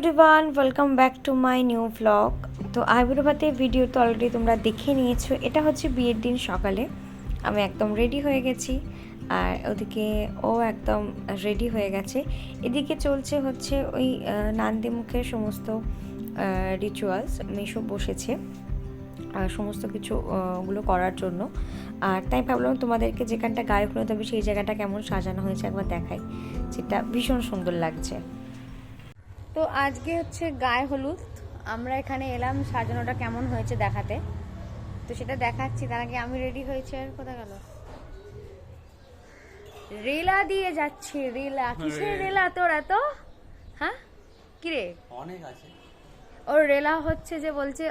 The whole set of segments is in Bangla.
Everyone, welcome back to my new blog. তো আইবুড়োভাতে ভিডিও তো অলরেডি তোমরা দেখে নিয়েছো। এটা হচ্ছে বিয়ের দিন সকালে আমি একদম রেডি হয়ে গেছি, আর ওদিকে ও একদম রেডি হয়ে গেছে। এদিকে চলছে হচ্ছে ওই নান্দিমুখের সমস্ত রিচুয়ালস। মিশো বসেছে সমস্ত কিছু ওগুলো করার জন্য। আর তাই ভাবলাম তোমাদেরকে যেখানটা গায়ে হলুদ হবে সেই জায়গাটা কেমন সাজানো হয়েছে একবার দেখাই, যেটা ভীষণ সুন্দর লাগছে। তো আজকে হচ্ছে গায়ে হলুদ, আমরা এখানে এলাম সাজানোটা কেমন হয়েছে দেখাতে। তো সেটা দেখাচ্ছি, তার আগে আমি রেডি হয়েছি। আর কোথায় গেল? রেলা দিয়ে যাচ্ছে। রেলা কিসের রেলা তোর এত? হ্যাঁ কিরে? অনেক আছে। ওর রেলা হচ্ছে যে বলছে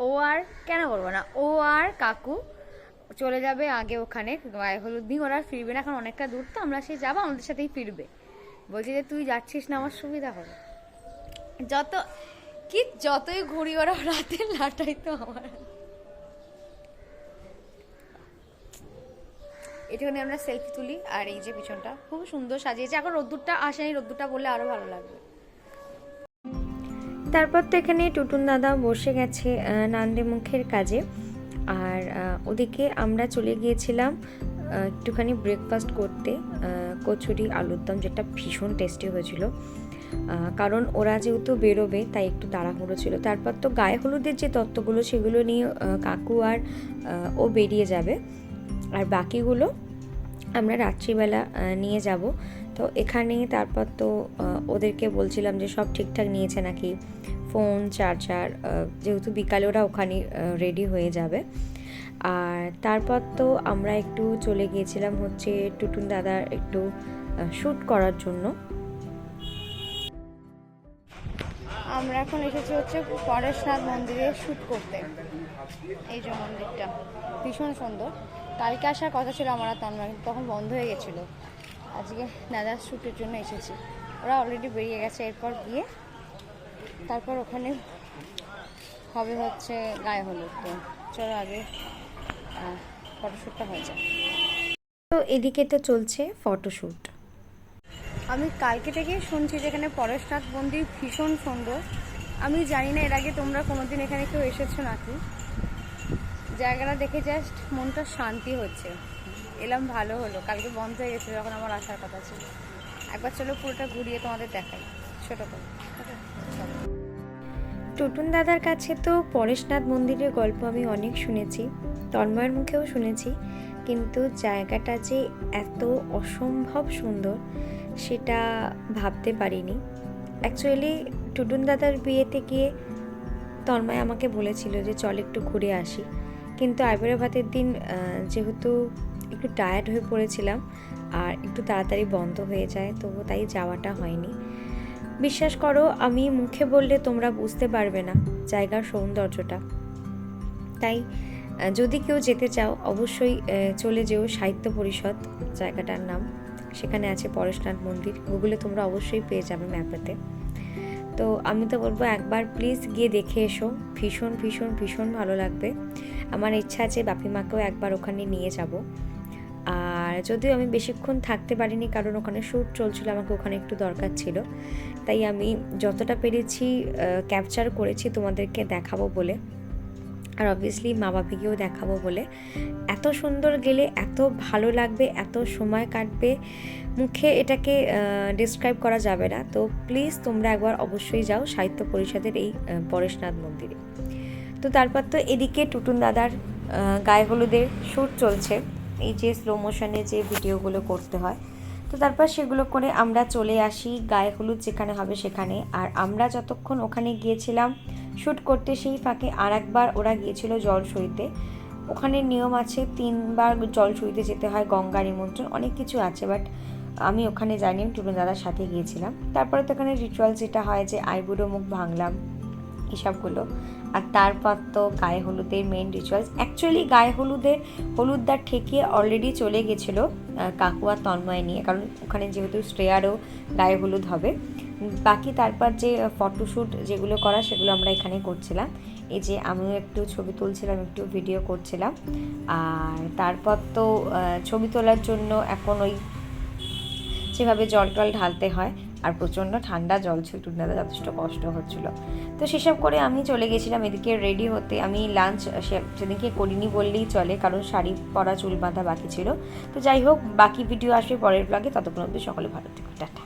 ও আর কেন বলবো না, ও আর কাকু চলে যাবে আগে ওখানে গায়ে হলুদ দিন। ওরা ফিরবে না, এখন অনেকটা দূর, তো আমরা সে যাবো, আমাদের সাথেই ফিরবে। বলছি যে তুই যাচ্ছিস না, আমার সুবিধা হবে। যতই ঘুরি ওরা রাতে লাটাই তো আমার। এটুখানি আমরা সেলফি তুলি। আর এই যে পিছনটা খুব সুন্দর সাজিয়েছে। এখন রোদ্দুরটা আসেনি, রোদ্দুরটা বললে আরো ভালো লাগবে। তারপর তো এখানে টুটুন দাদা বসে গেছে নান্দিমুখের কাজে। আর ওদিকে আমরা চলে গিয়েছিলাম একটুখানি ব্রেকফাস্ট করতে, কচুরি আলুর দম, যেটা ভীষণ টেস্টি হয়েছিল। কারণ ওরা যেহেতু বেরোবে তাই একটু তাড়াহুড়ো ছিল। তারপর তো গায়ে হলুদের যে তত্ত্বগুলো সেগুলো নিয়ে কাকু আর ও বেরিয়ে যাবে, আর বাকিগুলো আমরা রাত্রিবেলা নিয়ে যাব। তো এখানে তারপর তো ওদেরকে বলছিলাম যে সব ঠিকঠাক নিয়েছে নাকি, ফোন, চার্জার, যেহেতু বিকালে ওরা ওখানে রেডি হয়ে যাবে। আর তারপর তো আমরা একটু চলে গিয়েছিলাম হচ্ছে টুটুন দাদার একটু শ্যুট করার জন্য। আমরা এখন এসেছি হচ্ছে পরেশনাথ মন্দিরে শ্যুট করতে। এই যে মন্দিরটা ভীষণ সুন্দর। কালকে আসার কথা ছিল আমার আর তন্ময়, কিন্তু তখন বন্ধ হয়ে গেছিলো। আজকে দাদার শ্যুটের জন্য এসেছি। ওরা অলরেডি বেরিয়ে গেছে, এরপর গিয়ে তারপর ওখানে হবে হচ্ছে গায়ে হলুদ। তো চলো আগে ফটোশ্যুটটা হয়ে যায়। তো এদিকে তো চলছে ফটোশ্যুট। আমি কালকে থেকেই শুনছি যে এখানে পরেশনাথ মন্দির ভীষণ সুন্দর। আমি জানি না এর আগে তোমরা কোনোদিন এখানে কেউ এসেছো নাকি। জায়গাটা দেখে জাস্ট মনটা শান্তি হচ্ছে। এলাম ভালো হলো, কালকে বন্ধ হয়ে গেছিলো যখন আমার আসার কথা ছিল। একবার চলো পুরোটা ঘুরিয়ে তোমাদের দেখাই ছোটো করে। টুটুন দাদার কাছে তো পরেশনাথ মন্দিরের গল্প আমি অনেক শুনেছি, তন্ময়ের মুখেও শুনেছি, কিন্তু জায়গাটা যে এত অসম্ভব সুন্দর সেটা ভাবতে পারিনি। অ্যাকচুয়ালি টুটুন দাদার বিয়েতে গিয়ে তন্ময় আমাকে বলেছিল যে চল একটু ঘুরে আসি, কিন্তু আইবুড়ো ভাতের দিন যেহেতু একটু টায়ার্ড হয়ে পড়েছিলাম আর একটু তাড়াতাড়ি বন্ধ হয়ে যায়, তো তাই যাওয়াটা হয়নি। বিশ্বাস করো, আমি মুখে বললে তোমরা বুঝতে পারবে না জায়গার সৌন্দর্যটা। তাই যদি কেউ যেতে চাও অবশ্যই চলে যেও সাহিত্য পরিষদ জায়গাটার নাম, সেখানে আছে পরেশনাথ মন্দির। গুগলে তোমরা অবশ্যই পেয়ে যাবে ম্যাপেতে। তো আমি তো বলবো একবার প্লিজ গিয়ে দেখে এসো, ভীষণ ভীষণ ভীষণ ভালো লাগবে। আমার ইচ্ছা আছে বাপি মাকেও একবার ওখানে নিয়ে যাব। আর যদিও আমি বেশিক্ষণ থাকতে পারিনি, কারণ ওখানে শ্যুট চলছিল, আমাকে ওখানে একটু দরকার ছিল। তাই আমি যতটা পেরেছি ক্যাপচার করেছি তোমাদেরকে দেখাবো বলে, আর অবভিয়াসলি মা বাপিকেও দেখাবো বলে। এত সুন্দর গেলে এত ভালো লাগবে, এত সময় কাটবে, মুখে এটাকে ডিসক্রাইব করা যাবে না। তো প্লিজ তোমরা একবার অবশ্যই যাও সাহিত্য পরিষদের এই পরেশনাথ মন্দিরে। তো তারপর তো এদিকে টুটুন দাদার গায়ে হলুদের শ্যুট চলছে, এই যে স্লো মোশনে যে ভিডিওগুলো করতে হয়। তো তারপর সেগুলো করে আমরা চলে আসি গায়ে হলুদ যেখানে হবে সেখানে। আর আমরা যতক্ষণ ওখানে গিয়েছিলাম শ্যুট করতে, সেই ফাঁকে আর একবার ওরা গিয়েছিল জল সইতে। ওখানে নিয়ম আছে 3বার জল সইতে যেতে হয়, গঙ্গা নিমন্ত্রণ, অনেক কিছু আছে, বাট আমি ওখানে যাইনি, টুটুন দাদার সাথে গিয়েছিলাম। তারপরে তো ওখানে রিচুয়াল যেটা হয় যে আইবুড়ো মুখ ভাঙলাম এসবগুলো। আর তারপর তো গায়ে হলুদের মেন রিচুয়ালস। অ্যাকচুয়ালি গায়ে হলুদদার ঠেকিয়ে অলরেডি চলে গেছিলো কাকু আর তন্ময় নিয়ে, কারণ ওখানে যেহেতু শ্রেয়ারও গায়ে হলুদ হবে। বাকি তারপর যে ফটোশ্যুট যেগুলো করা সেগুলো আমরা এখানে করছিলাম। এই যে আমিও একটু ছবি তুলছিলাম, একটু ভিডিও করছিলাম। আর তারপর তো ছবি তোলার জন্য এখন ওই যেভাবে জল টল ঢালতে হয় আর প্রচণ্ড ঠান্ডা জল ছিল, টুটনাতে যথেষ্ট কষ্ট হচ্ছিলো। তো সেসব করে আমি চলে গেছিলাম এদিকে রেডি হতে। আমি লাঞ্চ সেদিনকে করিনি বললেই চলে, কারণ শাড়ি পরা চুল বাঁধা বাকি ছিল। তো যাই হোক, বাকি ভিডিও আসবে পরের ব্লগে। ততক্ষণ অবধি সকলে ভালো থেকো, টাটা।